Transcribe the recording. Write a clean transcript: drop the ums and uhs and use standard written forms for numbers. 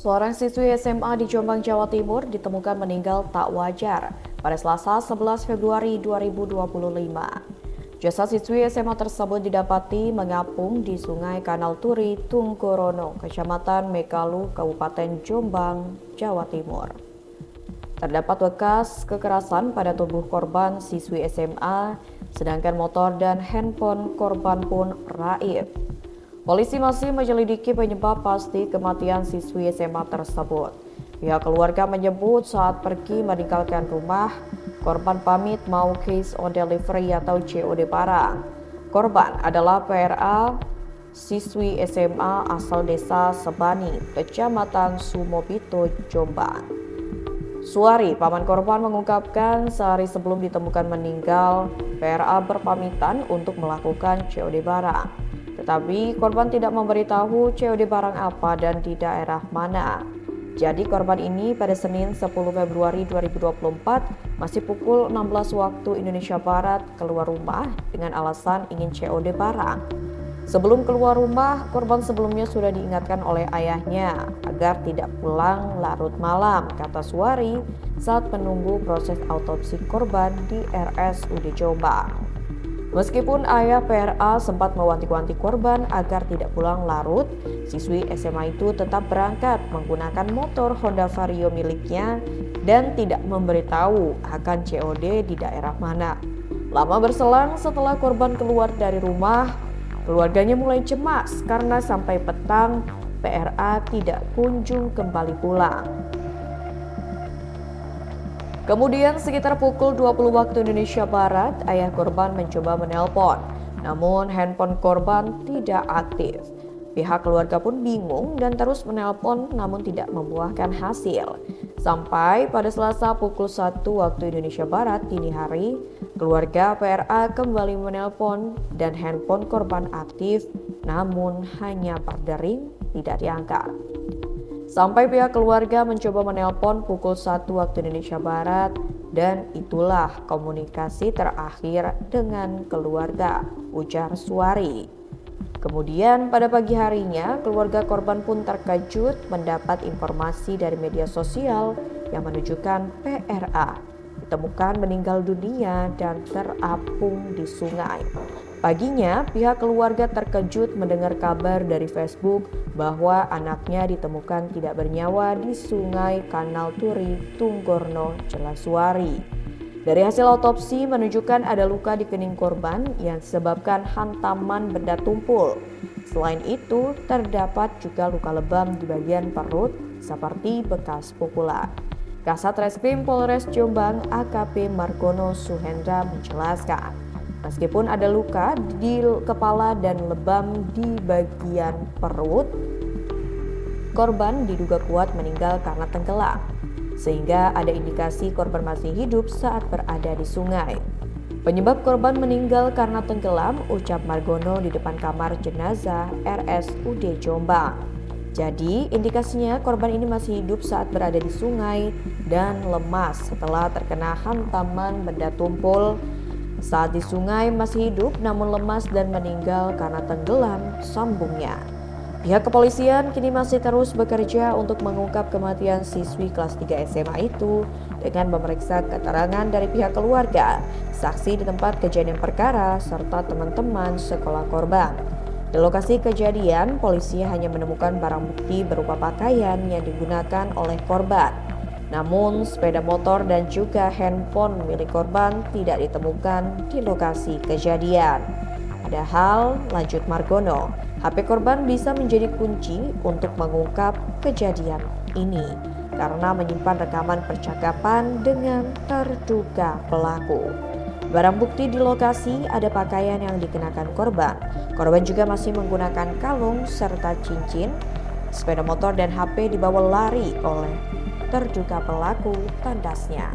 Seorang siswi SMA di Jombang, Jawa Timur ditemukan meninggal tak wajar pada Selasa 11 Februari 2025. Jasad siswi SMA tersebut didapati mengapung di Sungai Kanal Turi, Tunggorono, Kecamatan Mekalu, Kabupaten Jombang, Jawa Timur. Terdapat bekas kekerasan pada tubuh korban siswi SMA, sedangkan motor dan handphone korban pun raib. Polisi masih menyelidiki penyebab pasti kematian siswi SMA tersebut. Pihak keluarga menyebut saat pergi meninggalkan rumah, korban pamit mau cash on delivery atau COD barang. Korban adalah PRA, siswi SMA asal desa Sebani, Kecamatan Sumobito, Jombang. Suari, paman korban mengungkapkan sehari sebelum ditemukan meninggal, PRA berpamitan untuk melakukan COD barang. Tetapi korban tidak memberitahu COD barang apa dan di daerah mana. Jadi korban ini pada Senin 10 Februari 2024 masih pukul 16 waktu Indonesia Barat keluar rumah dengan alasan ingin COD barang. Sebelum keluar rumah, korban sebelumnya sudah diingatkan oleh ayahnya agar tidak pulang larut malam, kata Suari saat menunggu proses autopsi korban di RSUD Jombang. Meskipun ayah PRA sempat mewanti-wanti korban agar tidak pulang larut, siswi SMA itu tetap berangkat menggunakan motor Honda Vario miliknya dan tidak memberitahu akan COD di daerah mana. Lama berselang setelah korban keluar dari rumah, keluarganya mulai cemas karena sampai petang PRA tidak kunjung kembali pulang. Kemudian sekitar pukul 20 waktu Indonesia Barat, ayah korban mencoba menelpon, namun handphone korban tidak aktif. Pihak keluarga pun bingung dan terus menelpon namun tidak membuahkan hasil. Sampai pada Selasa pukul 1 waktu Indonesia Barat dini hari, keluarga PRA kembali menelpon dan handphone korban aktif namun hanya berdering, tidak diangkat. Sampai pihak keluarga mencoba menelpon pukul 1 waktu Indonesia Barat dan itulah komunikasi terakhir dengan keluarga, ujar Suari. Kemudian pada pagi harinya keluarga korban pun terkejut mendapat informasi dari media sosial yang menunjukkan PRA ditemukan meninggal dunia dan terapung di sungai. Paginya, pihak keluarga terkejut mendengar kabar dari Facebook bahwa anaknya ditemukan tidak bernyawa di Sungai Kanal Turi, Tunggorono, Suari. Dari hasil autopsi menunjukkan ada luka di kening korban yang disebabkan hantaman benda tumpul. Selain itu, terdapat juga luka lebam di bagian perut seperti bekas pukulan. Kasat Reskrim Polres Jombang AKP Margono Suhendra menjelaskan, meskipun ada luka di kepala dan lebam di bagian perut, korban diduga kuat meninggal karena tenggelam, sehingga ada indikasi korban masih hidup saat berada di sungai. Penyebab korban meninggal karena tenggelam, ucap Margono di depan kamar jenazah RSUD Jombang. Jadi, indikasinya korban ini masih hidup saat berada di sungai dan lemas setelah terkena hantaman benda tumpul. Saat di sungai masih hidup namun lemas dan meninggal karena tenggelam, sambungnya. Pihak kepolisian kini masih terus bekerja untuk mengungkap kematian siswi kelas 3 SMA itu dengan memeriksa keterangan dari pihak keluarga, saksi di tempat kejadian perkara, serta teman-teman sekolah korban. Di lokasi kejadian, polisi hanya menemukan barang bukti berupa pakaian yang digunakan oleh korban. Namun, sepeda motor dan juga handphone milik korban tidak ditemukan di lokasi kejadian. Padahal, lanjut Margono, HP korban bisa menjadi kunci untuk mengungkap kejadian ini karena menyimpan rekaman percakapan dengan terduga pelaku. Barang bukti di lokasi ada pakaian yang dikenakan korban. Korban juga masih menggunakan kalung serta cincin. Sepeda motor dan HP dibawa lari oleh terduga pelaku, tandasnya.